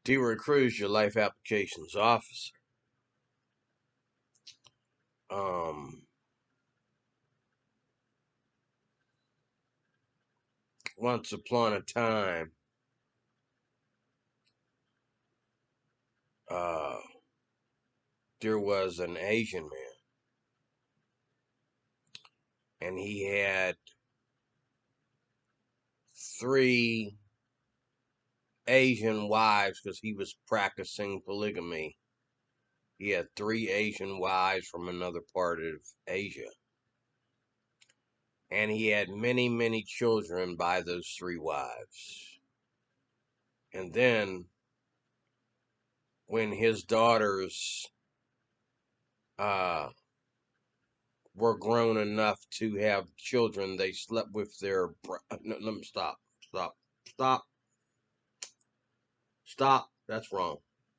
DeRoy Cruz, your life applications officer. Um, Once upon a time, uh, there was an Asian man, and he had three Asian wives because he was practicing polygamy. He had three Asian wives from another part of Asia. And he had many, many children by those three wives. And then, when his daughters uh, were grown enough to have children, they slept with their. No, let me stop. Stop. Stop. Stop. That's wrong.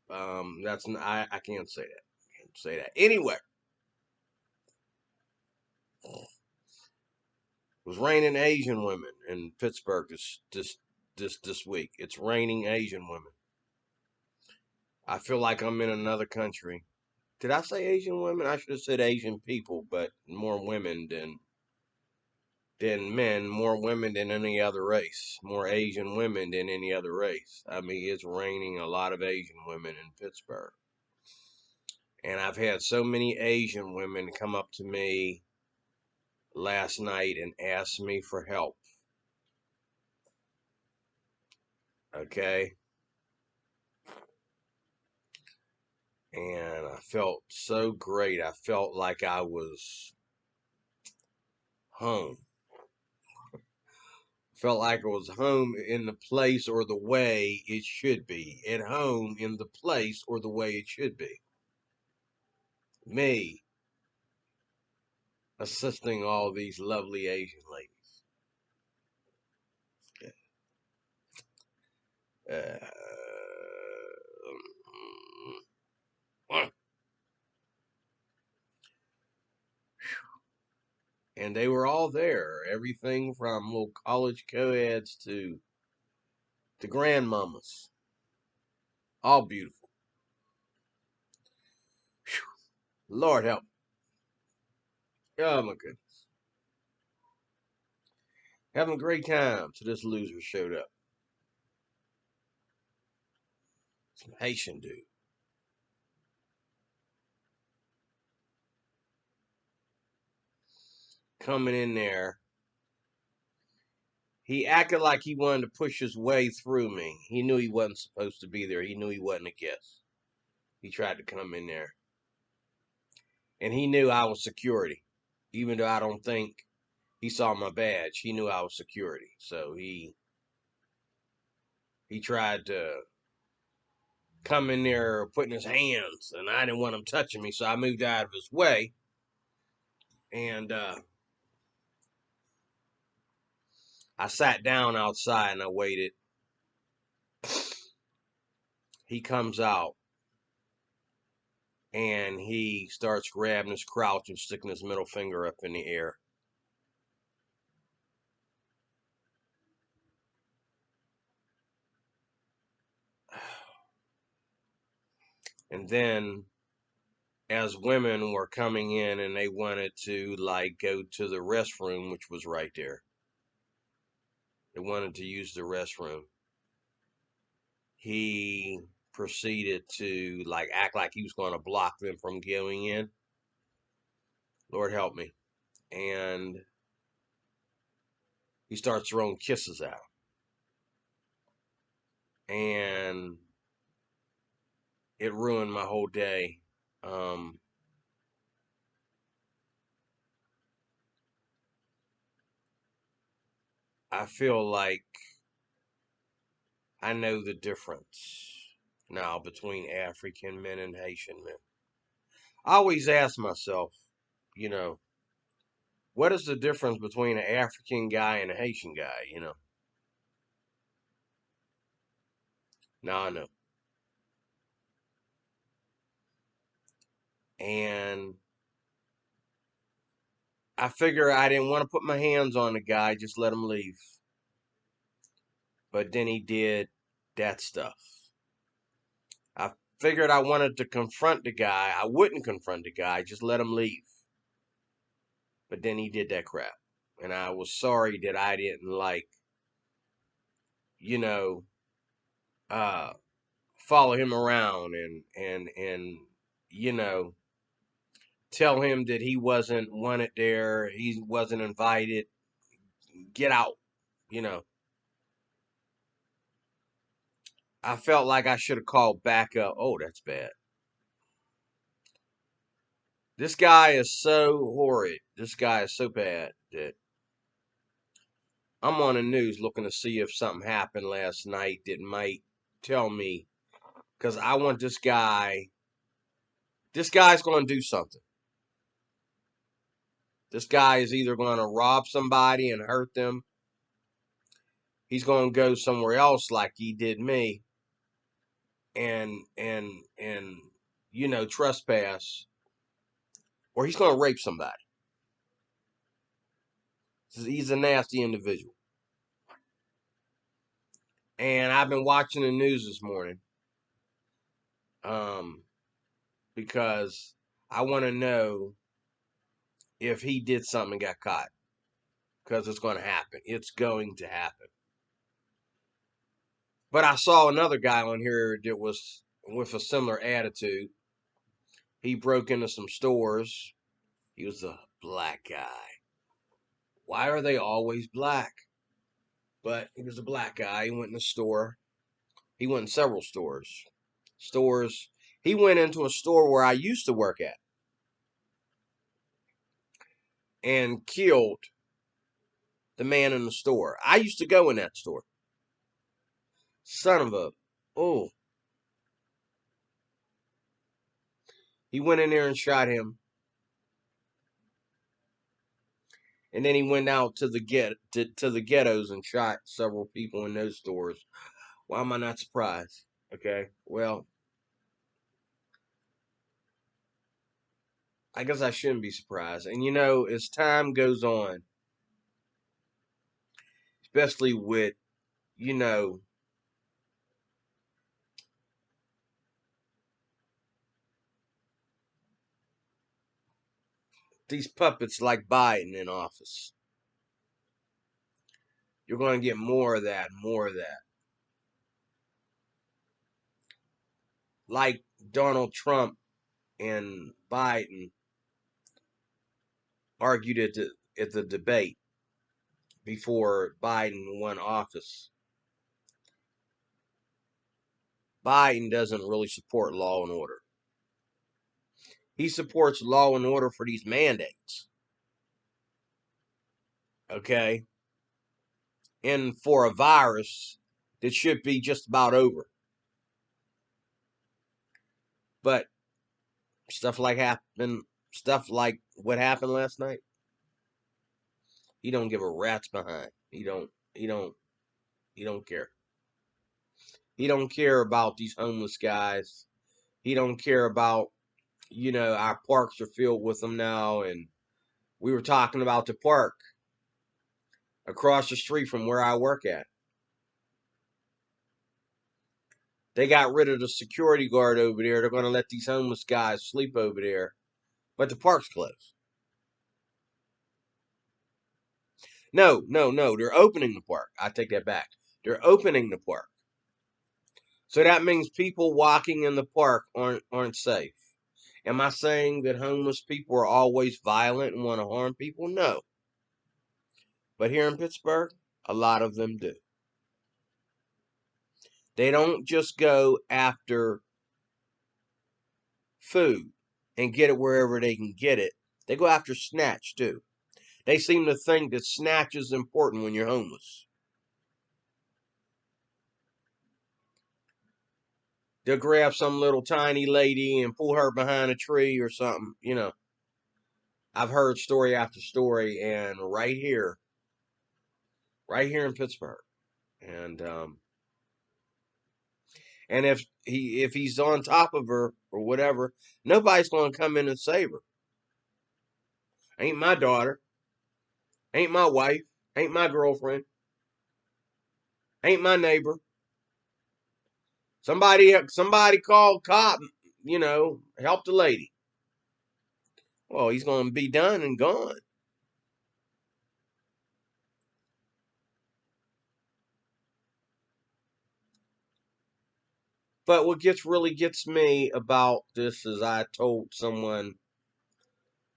That's I can't say that. I can't say that. Anyway, it was raining Asian women in Pittsburgh this week. It's raining Asian women. I feel like I'm in another country. Did I say Asian women? I should have said Asian people, but more women than men, more women than any other race, more Asian women than any other race. I mean, it's raining a lot of Asian women in Pittsburgh. And I've had so many Asian women come up to me last night and ask me for help. Okay? And I felt so great. I felt like I was home. Felt like I was home in the place or the way it should be. At home in the place or the way it should be. Me assisting all these lovely Asian ladies. Uh, and they were all there. Everything from little college co-eds to grandmamas. All beautiful. Whew. Lord help. Oh my goodness. Having a great time till this loser showed up. Some Haitian dude. Coming in there. He acted like he wanted to push his way through me. He knew he wasn't supposed to be there. He knew he wasn't a guest. He tried to come in there. And he knew I was security. Even though I don't think he saw my badge, he knew I was security. So he tried to come in there putting his hands, and I didn't want him touching me, so I moved out of his way. And I sat down outside and I waited. He comes out and he starts grabbing his crouch and sticking his middle finger up in the air. And then, as women were coming in and they wanted to like go to the restroom, which was right there, they wanted to use the restroom, he proceeded to like act like he was going to block them from going in. Lord help me. And he starts throwing kisses out. And it ruined my whole day. Um, I feel like I know the difference now between African men and Haitian men. I always ask myself, you know, what is the difference between an African guy and a Haitian guy, Now I know. And I figure I didn't want to put my hands on the guy, just let him leave. But then he did that stuff. I figured I wanted to confront the guy. I wouldn't confront the guy, just let him leave. But then he did that crap. And I was sorry that I didn't you know, uh, follow him around and you know, tell him that he wasn't wanted there, he wasn't invited, get out, you know. I felt like I should have called back up. Oh, that's bad. This guy is so horrid. This guy is so bad that I'm on the news looking to see if something happened last night that might tell me, because I want this guy. This guy's going to do something. This guy is either going to rob somebody and hurt them. He's going to go somewhere else like he did me, and you know, trespass, or he's going to rape somebody. He's a nasty individual. And I've been watching the news this morning, um, because I want to know if he did something and got caught. Because it's going to happen. It's going to happen. But I saw another guy on here that was with a similar attitude. He broke into some stores. He was a black guy. Why are they always black? But he was a black guy. He went in a store. He went in several stores. He went into a store where I used to work at and killed the man in the store. I used to go in that store. Son of a. Oh. He went in there and shot him. And then he went out to the the ghettos and shot several people in those stores. Why am I not surprised? Okay, well, I guess I shouldn't be surprised. And you know, as time goes on, especially with, you know, these puppets like Biden in office, you're going to get more of that, more of that. Like Donald Trump and Biden argued at the debate before Biden won office. Biden doesn't really support law and order. He supports law and order for these mandates. Okay? And for a virus that should be just about over. But stuff like what happened last night, he don't give a rat's behind. He don't care. He don't care about these homeless guys. He don't care about, you know, our parks are filled with them now. And we were talking about the park across the street from where I work at. They got rid of the security guard over there. They're going to let these homeless guys sleep over there. But the park's closed. No, no, no. They're opening the park. I take that back. They're opening the park. So that means people walking in the park aren't safe. Am I saying that homeless people are always violent and want to harm people? No. But here in Pittsburgh, a lot of them do. They don't just go after food and get it wherever they can get it. They go after snatch too. They seem to think that snatch is important when you're homeless. They'll grab some little tiny lady and pull her behind a tree or something. You know, I've heard story after story, and right here in Pittsburgh, and if he's on top of her or whatever, nobody's going to come in and save her. Ain't my daughter, ain't my wife, ain't my girlfriend, ain't my neighbor. Somebody called cop, help the lady. Well, he's going to be done and gone. But what really gets me about this is I told someone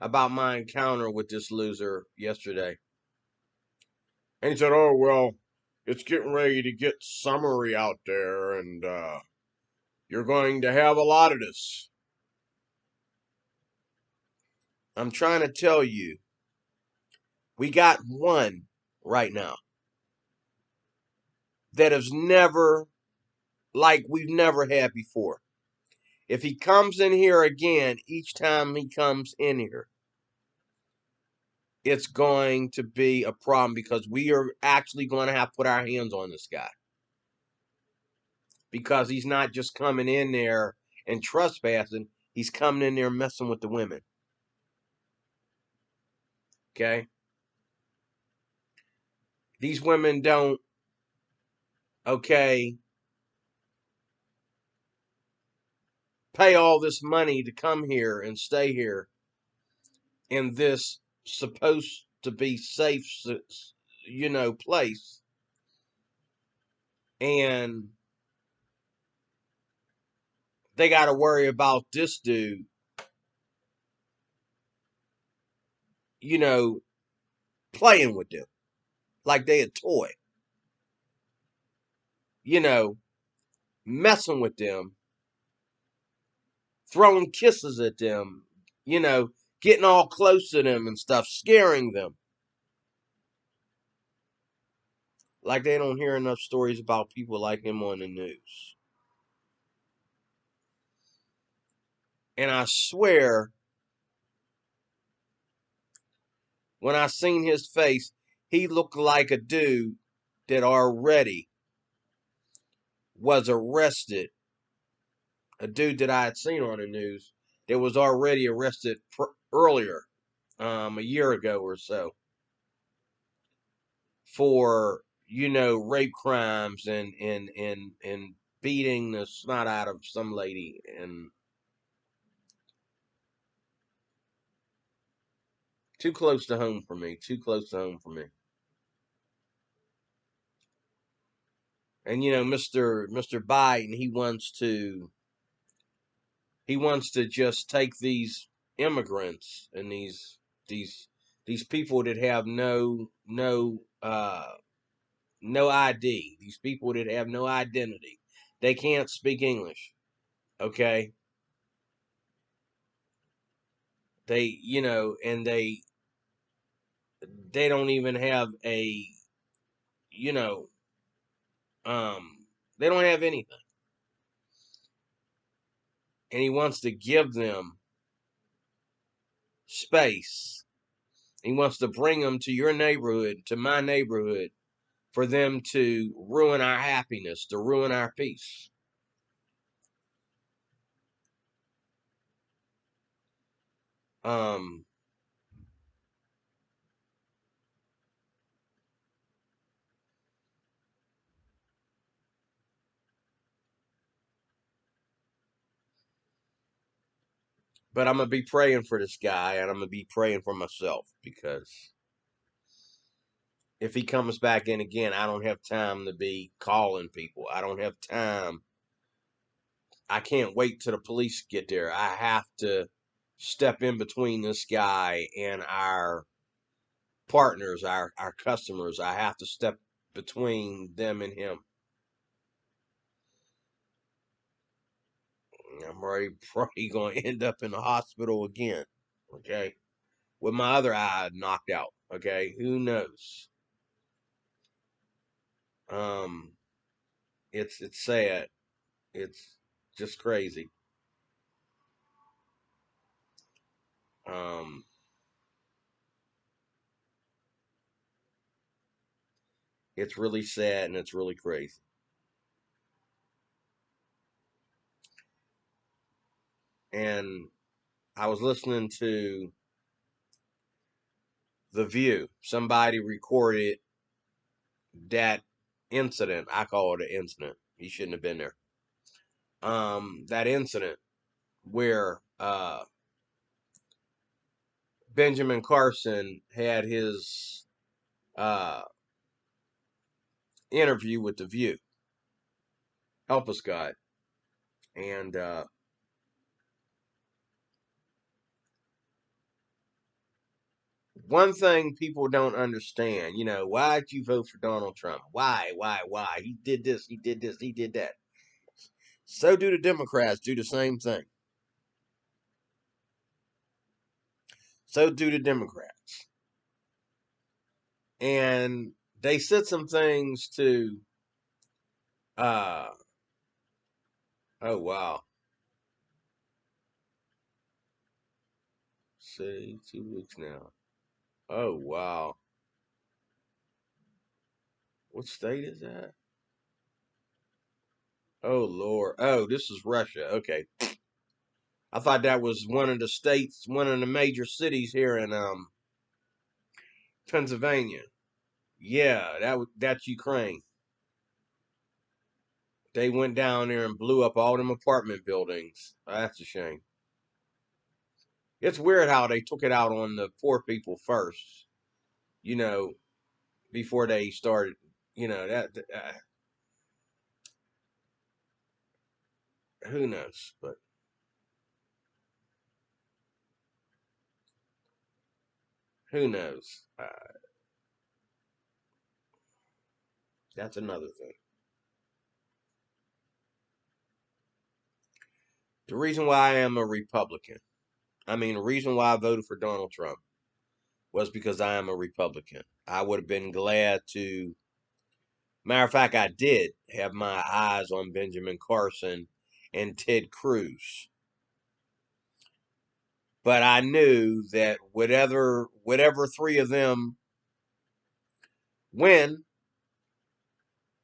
about my encounter with this loser yesterday. And he said, "Oh, well, it's getting ready to get summery out there, and you're going to have a lot of this." I'm trying to tell you, we got one right now that has never, like we've never had before. If he comes in here again, each time he comes in here, it's going to be a problem because we are actually going to have to put our hands on this guy because he's not just coming in there and trespassing, he's coming in there messing with the women. Okay? These women don't, okay, pay all this money to come here and stay here in this supposed to be safe, place. And they got to worry about this dude, you know, playing with them like they a toy, you know, messing with them, throwing kisses at them, getting all close to them and stuff, scaring them. Like they don't hear enough stories about people like him on the news. And I swear, when I seen his face, he looked like a dude that already was arrested. A dude that I had seen on the news that was already arrested earlier, a year ago or so, for rape crimes and beating the snot out of some lady. And too close to home for me. Too close to home for me. And Mr. Biden, he wants to just take these immigrants and these these people that have no ID. These people that have no identity. They can't speak English. Okay? And they don't even have you know, they don't have anything. And he wants to give them space. He wants to bring them to your neighborhood, to my neighborhood, for them to ruin our happiness, to ruin our peace. Um, but I'm gonna be praying for this guy, and I'm gonna be praying for myself because if he comes back in again, I don't have time to be calling people. I don't have time. I can't wait till the police get there. I have to step in between this guy and our partners, our customers. I have to step between them and him. I'm probably going to end up in the hospital again. Okay, with my other eye knocked out. Okay, who knows? Um, it's sad. It's just crazy. Um, it's really sad and it's really crazy. And I was listening to The View. Somebody recorded that incident. I call it an incident. He shouldn't have been there. that incident where Benjamin Carson had his uh, interview with The View. Help us, God. And one thing people don't understand, why did you vote for Donald Trump? Why? He did this, he did this, he did that. So do the Democrats do the same thing. So do the Democrats. And they said some things to, uh, oh, wow. Say 2 weeks now. Oh, wow. What state is that? Oh, Lord. Oh, this is Russia. Okay. I thought that was one of the states, one of the major cities here in Pennsylvania. Yeah, that's Ukraine. They went down there and blew up all them apartment buildings. That's a shame. It's weird how they took it out on the poor people first, you know, before they started, that who knows, but who knows? That's another thing. The reason why I am a Republican, the reason why I voted for Donald Trump was because I am a Republican. I would have been glad to. Matter of fact, I did have my eyes on Benjamin Carson and Ted Cruz. But I knew that whatever three of them win,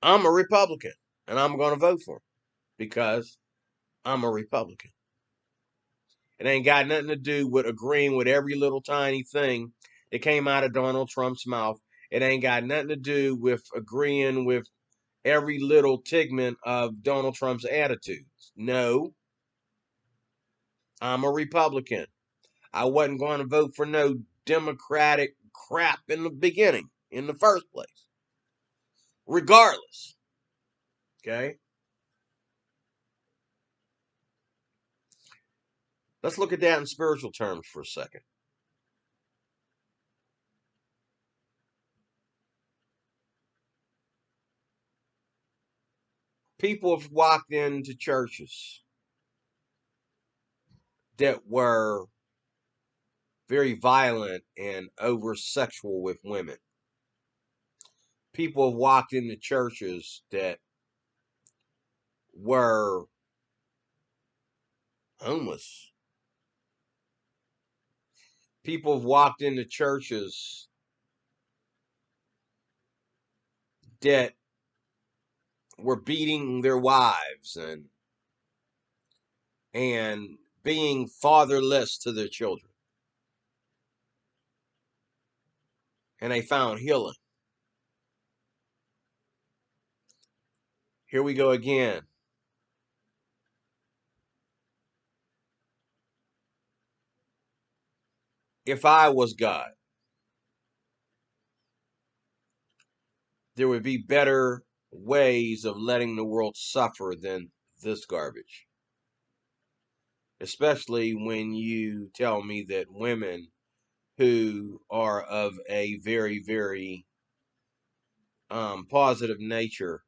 I'm a Republican and I'm going to vote for them because I'm a Republican. It ain't got nothing to do with agreeing with every little tiny thing that came out of Donald Trump's mouth. It ain't got nothing to do with agreeing with every little tigment of Donald Trump's attitudes. No, I'm a Republican. I wasn't going to vote for no Democratic crap in the beginning, in the first place, regardless. Okay? Let's look at that in spiritual terms for a second. People have walked into churches that were very violent and over sexual with women. People have walked into churches that were homeless. People have walked into churches that were beating their wives and being fatherless to their children. And they found healing. Here we go again. If I was God, there would be better ways of letting the world suffer than this garbage. Especially when you tell me that women who are of a very, very positive nature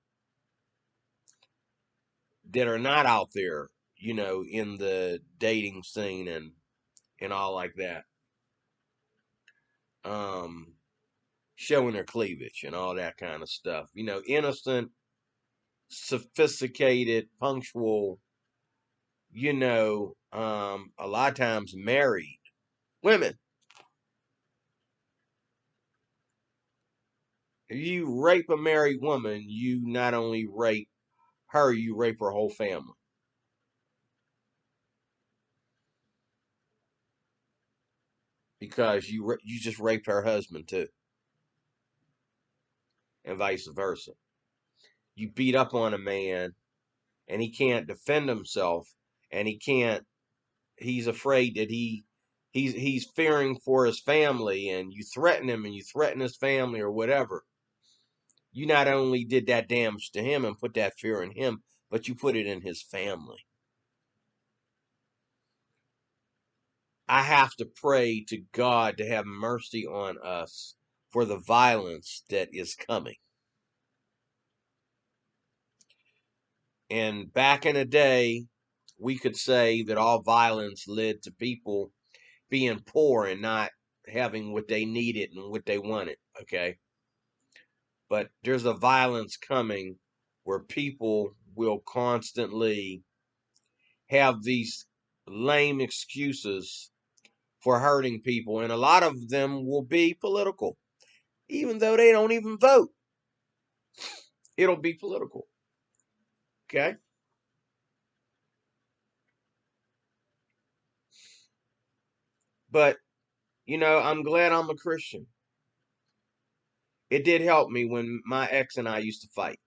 that are not out there, in the dating scene and all like that, um, showing their cleavage and all that kind of stuff. Innocent, sophisticated, punctual, a lot of times married women. If you rape a married woman, you not only rape her, you rape her whole family. Because you just raped her husband too, and vice versa. You beat up on a man and he can't defend himself, and he's afraid that he's fearing for his family, and you threaten him and you threaten his family or whatever. You not only did that damage to him and put that fear in him, but you put it in his family. I have to pray to God to have mercy on us for the violence that is coming. And back in the day, we could say that all violence led to people being poor and not having what they needed and what they wanted, okay? But there's a violence coming where people will constantly have these lame excuses for hurting people, and a lot of them will be political, even though they don't even vote. It'll be political, okay? But, I'm glad I'm a Christian. It did help me when my ex and I used to fight.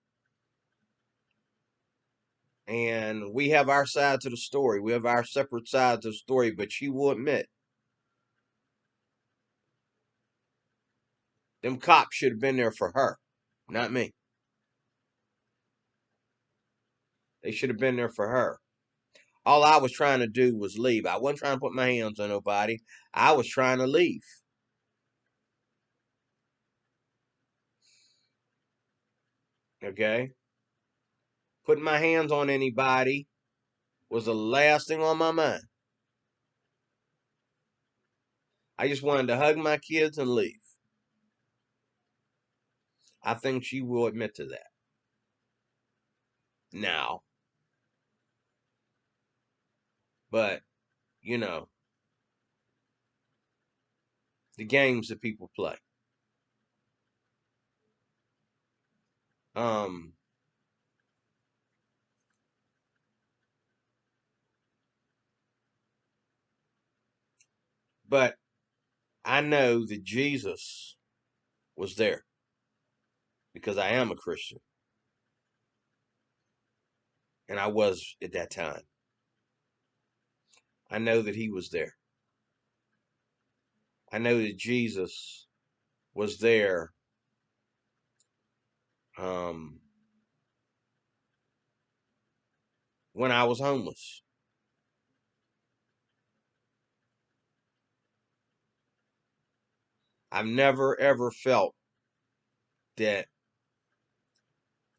And we have our sides of the story. We have our separate sides of the story, but she will admit them cops should have been there for her, not me. They should have been there for her. All I was trying to do was leave. I wasn't trying to put my hands on nobody. I was trying to leave. Okay? Putting my hands on anybody was the last thing on my mind. I just wanted to hug my kids and leave. I think she will admit to that. Now, but, you know, the games that people play. Um, but I know that Jesus was there because I am a Christian. And I was at that time. I know that he was there. I know that Jesus was there um, when I was homeless. I've never ever felt that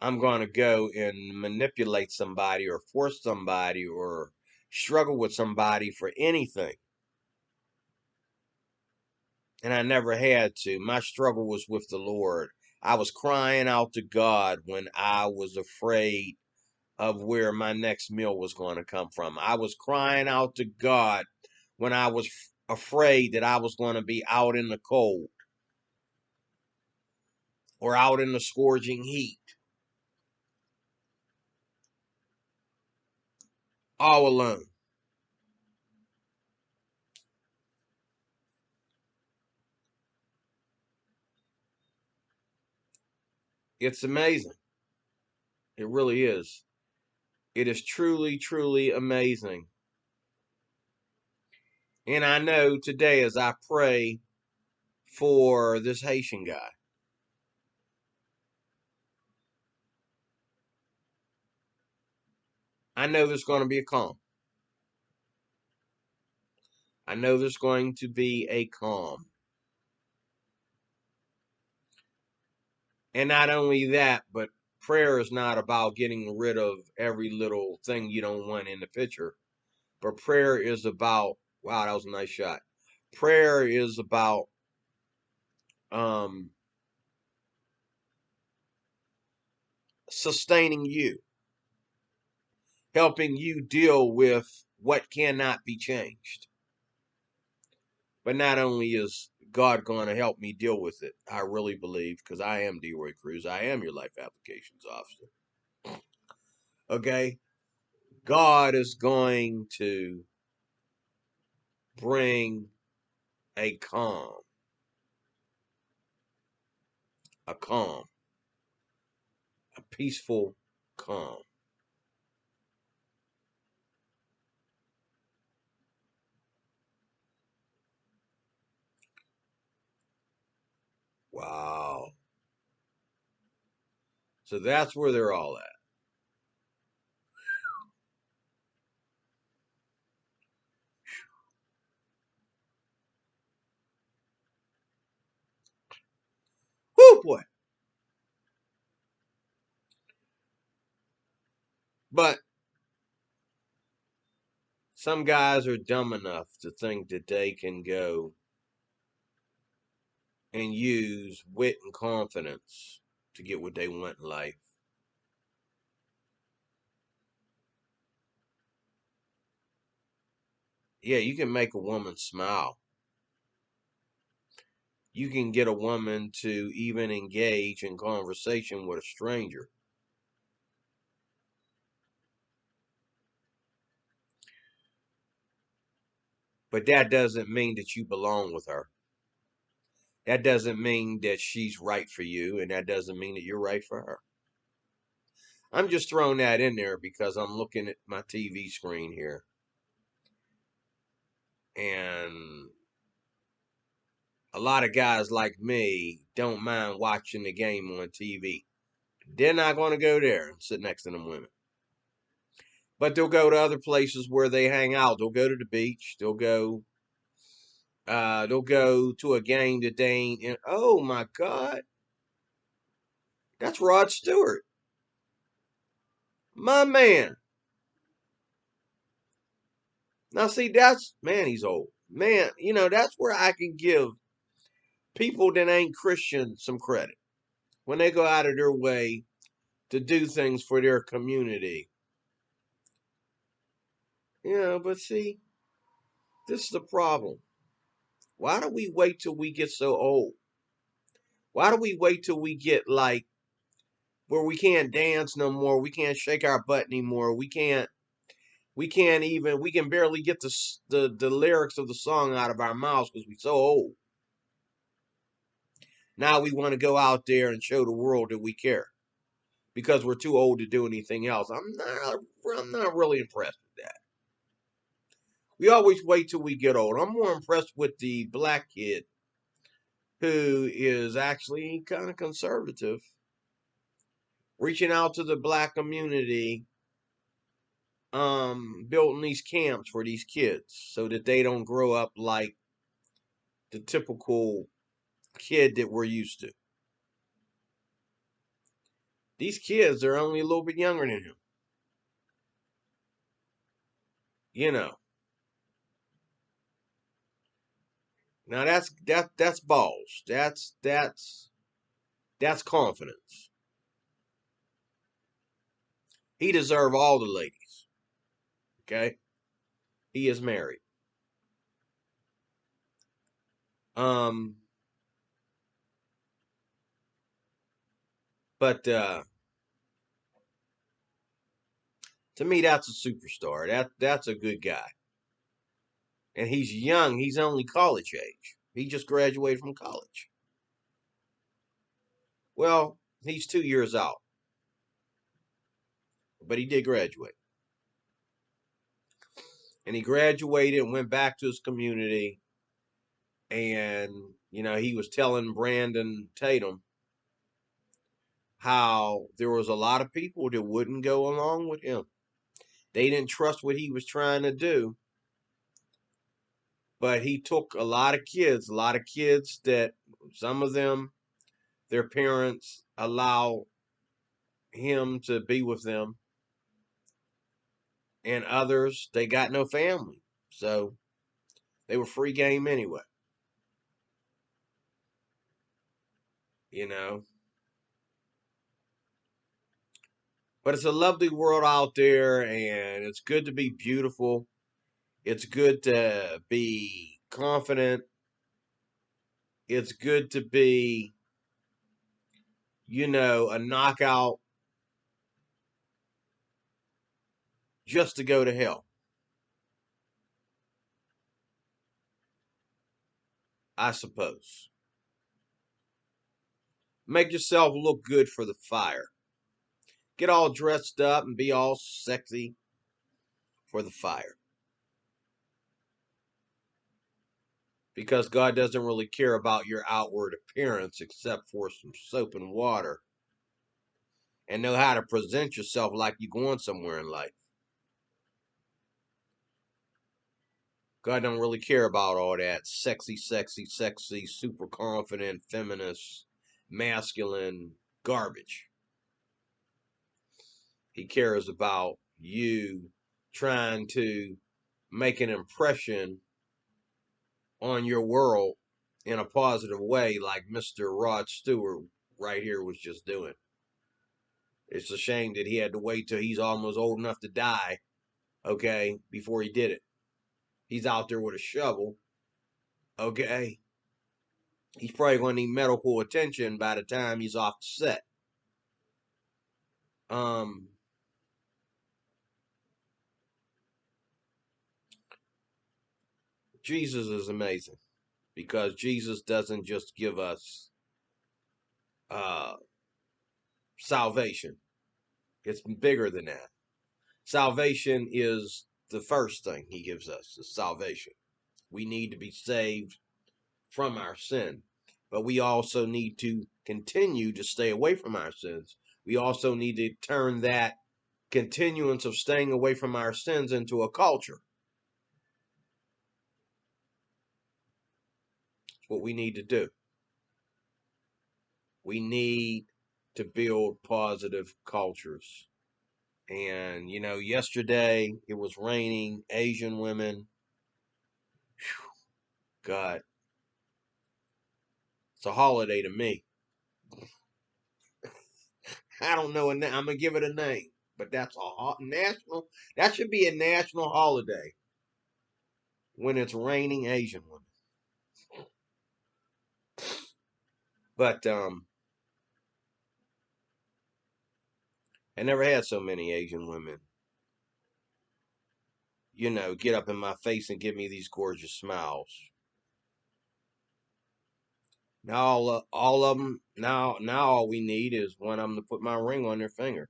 I'm going to go and manipulate somebody or force somebody or struggle with somebody for anything. And I never had to. My struggle was with the Lord. I was crying out to God when I was afraid of where my next meal was going to come from. I was crying out to God when I was afraid that I was going to be out in the cold or out in the scorching heat, all alone. It's amazing. It really is. It is truly, truly amazing. And I know today as I pray for this Haitian guy, I know there's going to be a calm. I know there's going to be a calm. And not only that, but prayer is not about getting rid of every little thing you don't want in the picture. But prayer is about, wow, that was a nice shot. Prayer is about um, sustaining you, helping you deal with what cannot be changed. But not only is God going to help me deal with it, I really believe, because I am DeRoy Cruz, I am your life applications officer. Okay? God is going to bring a calm, a peaceful calm. Wow. So that's where they're all at. Whoo, boy. But some guys are dumb enough to think that they can go and use wit and confidence to get what they want in life. Yeah, you can make a woman smile. You can get a woman to even engage in conversation with a stranger. But that doesn't mean that you belong with her. That doesn't mean that she's right for you, and that doesn't mean that you're right for her. I'm just throwing that in there because I'm looking at my TV screen here. And a lot of guys like me don't mind watching the game on TV. They're not going to go there and sit next to them women. But they'll go to other places where they hang out. They'll go to the beach. They'll go to a game that they ain't in. Oh my God, that's Rod Stewart, my man. Now see, that's man. He's old, man. You know that's where I can give people that ain't Christian some credit when they go out of their way to do things for their community. But see, this is the problem. Why do we wait till we get so old? Why do we wait till we get like where we can't dance no more? We can't shake our butt anymore. We can barely get the lyrics of the song out of our mouths because we're so old. Now we want to go out there and show the world that we care because we're too old to do anything else. I'm not really impressed with that. We always wait till we get old. I'm more impressed with the black kid who is actually kind of conservative, reaching out to the black community, building these camps for these kids so that they don't grow up like the typical kid that we're used to. These kids are only a little bit younger than him. You know. Now that's balls. That's confidence. He deserve all the ladies. Okay? He is married. Um but to me that's a superstar. That's a good guy. And he's young. He's only college age. He just graduated from college. Well, he's 2 years out, but he did graduate. And he graduated and went back to his community. And, he was telling Brandon Tatum how there was a lot of people that wouldn't go along with him. They didn't trust what he was trying to do. But he took a lot of kids that some of them, their parents allow him to be with them, and others, they got no family. So they were free game anyway. You know. But it's a lovely world out there, and it's good to be beautiful. It's good to be confident. It's good to be, a knockout just to go to hell, I suppose. Make yourself look good for the fire. Get all dressed up and be all sexy for the fire. because God doesn't really care about your outward appearance except for some soap and water, and know how to present yourself like you're going somewhere in life. God don't really care about all that sexy, super confident, feminist, masculine garbage. He cares about you trying to make an impression on your world in a positive way, like Mr. Rod Stewart right here was just doing. It's a shame that he had to wait till he's almost old enough to die, okay, before he did it. He's out there with a shovel, okay? He's probably going to need medical attention by the time he's off the set. Um, Jesus is amazing because Jesus doesn't just give us uh, salvation. It's bigger than that. Salvation is the first thing he gives us, is salvation. We need to be saved from our sin, but we also need to continue to stay away from our sins. We also need to turn that continuance of staying away from our sins into a culture. It's what we need to do. We need to build positive cultures. And, yesterday it was raining, Asian women. God, it's a holiday to me. I don't know. I'm going to give it a name, but that's that should be a national holiday when it's raining Asian women. But, I never had so many Asian women, get up in my face and give me these gorgeous smiles. Now all of them. Now all we need is one of them to put my ring on their finger.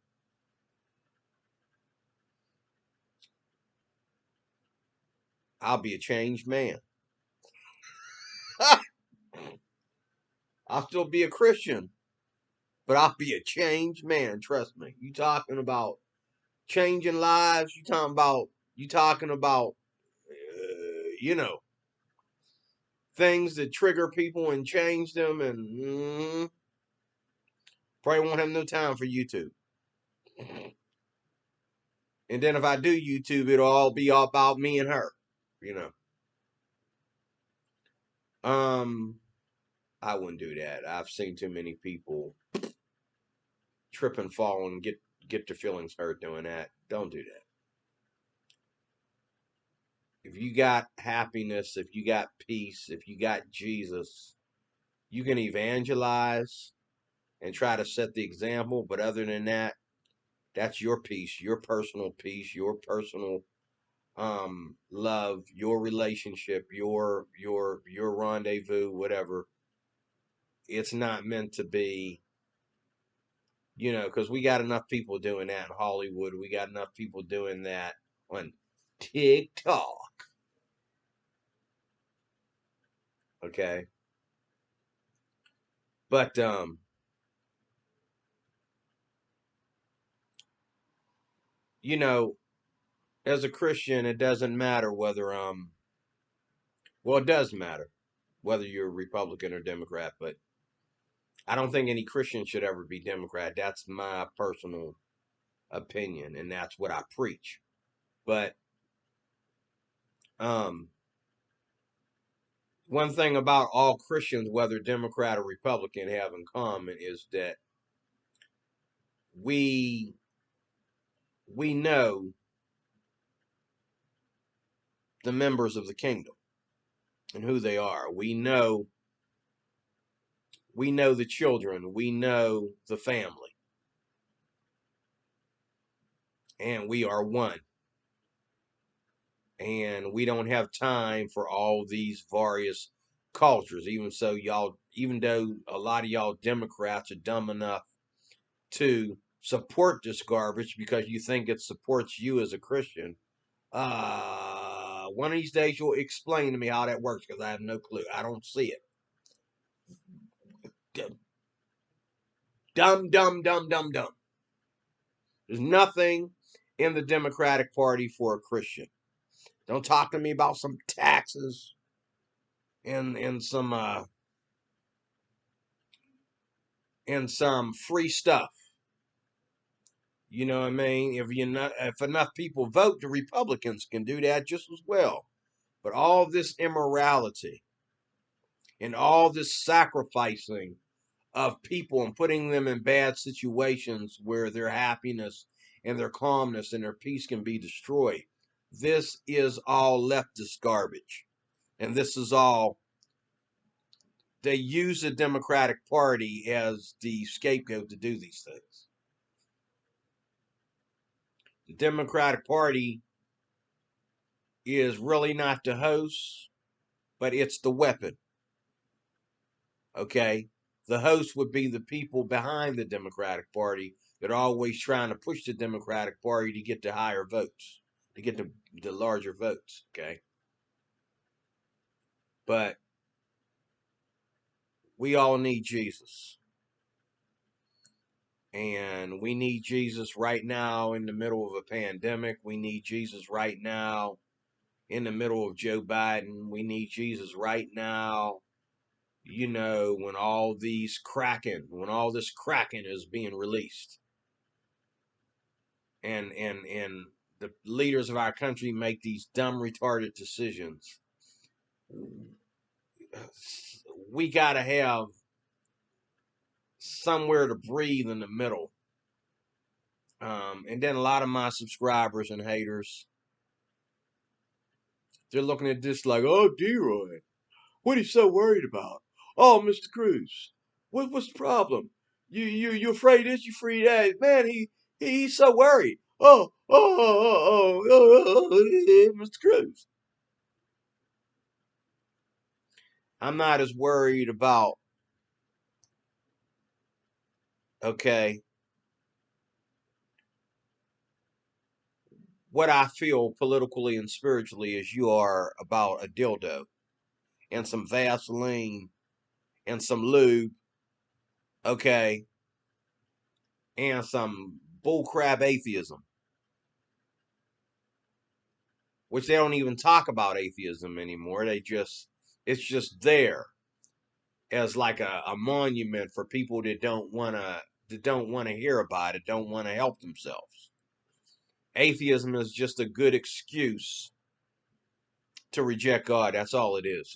I'll be a changed man. I'll still be a Christian, but I'll be a changed man. Trust me. You talking about changing lives? You talking about you know things that trigger people and change them, and probably won't have no time for YouTube. And then if I do YouTube, it'll all be all about me and her. You know. I wouldn't do that. I've seen too many people trip and fall and get their feelings hurt doing that. Don't do that. If you got happiness, if you got peace, if you got Jesus, you can evangelize and try to set the example. But other than that, that's your peace, your personal love, your relationship, your rendezvous, whatever. It's not meant to be, because we got enough people doing that in Hollywood. We got enough people doing that on TikTok. Okay. But you know, as a Christian, it doesn't matter whether well, it does matter whether you're Republican or Democrat, but I don't think any Christian should ever be Democrat. That's my personal opinion, and that's what I preach. But um one thing about all Christians, whether Democrat or Republican, have in common is that we we know the members of the kingdom and who they are. We know the children, we know the family, and we are one. And we don't have time for all these various cultures. Even though a lot of y'all Democrats are dumb enough to support this garbage because you think it supports you as a Christian, One of these days you'll explain to me how that works, because I have no clue. I don't see it. Dumb, dumb, dumb, dumb, dumb. There's nothing in the Democratic Party for a Christian. Don't talk to me about some taxes and some free stuff. You know what I mean? If enough people vote, the Republicans can do that just as well. But all this immorality and all this sacrificing of people and putting them in bad situations where their happiness and their calmness and their peace can be destroyed. This is all leftist garbage. And this is all, they use the Democratic Party as the scapegoat to do these things. The Democratic Party is really not the host, but it's the weapon. Okay? The host would be the people behind the Democratic Party that are always trying to push the Democratic Party to get the higher votes, to get the larger votes. Okay? But we all need Jesus. And we need Jesus right now in the middle of a pandemic. We need Jesus right now in the middle of Joe Biden. We need Jesus right now, when all this cracking is being released. And the leaders of our country make these dumb, retarded decisions. We got to have somewhere to breathe in the middle. And then a lot of my subscribers and haters, they're looking at this like, oh, D-Roy, what are you so worried about? Oh, Mr. Cruz, what's the problem? You afraid this, you afraid that? Man, he's so worried. Mr. Cruz. I'm not as worried about, okay, what I feel politically and spiritually as you are about a dildo and some Vaseline and some lube, okay, and some bullcrap atheism, which they don't even talk about atheism anymore. It's just there as like a monument for people that don't want to hear about it, don't want to help themselves. Atheism is just a good excuse to reject God. That's all it is.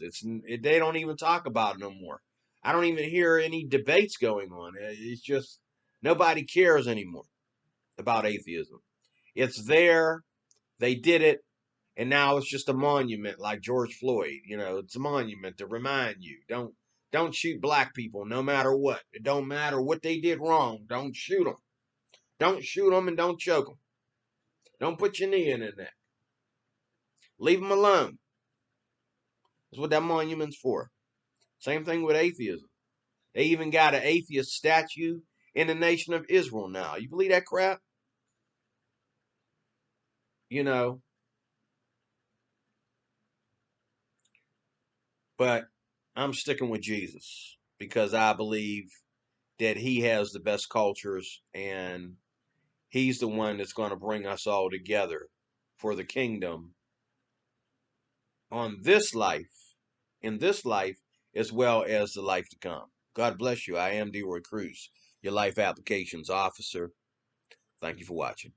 They don't even talk about it no more. I don't even hear any debates going on. It's just nobody cares anymore about atheism. It's there. They did it. And now it's just a monument like George Floyd. It's a monument to remind you. Don't shoot black people no matter what. It don't matter what they did wrong. Don't shoot them. Don't shoot them and don't choke them. Don't put your knee in their neck. Leave them alone. That's what that monument's for. Same thing with atheism. They even got an atheist statue in the nation of Israel now. You believe that crap? But I'm sticking with Jesus because I believe that he has the best cultures and he's the one that's going to bring us all together for the kingdom in this life, as well as the life to come. God bless you. I am D-Roy Cruz, your life applications officer. Thank you for watching.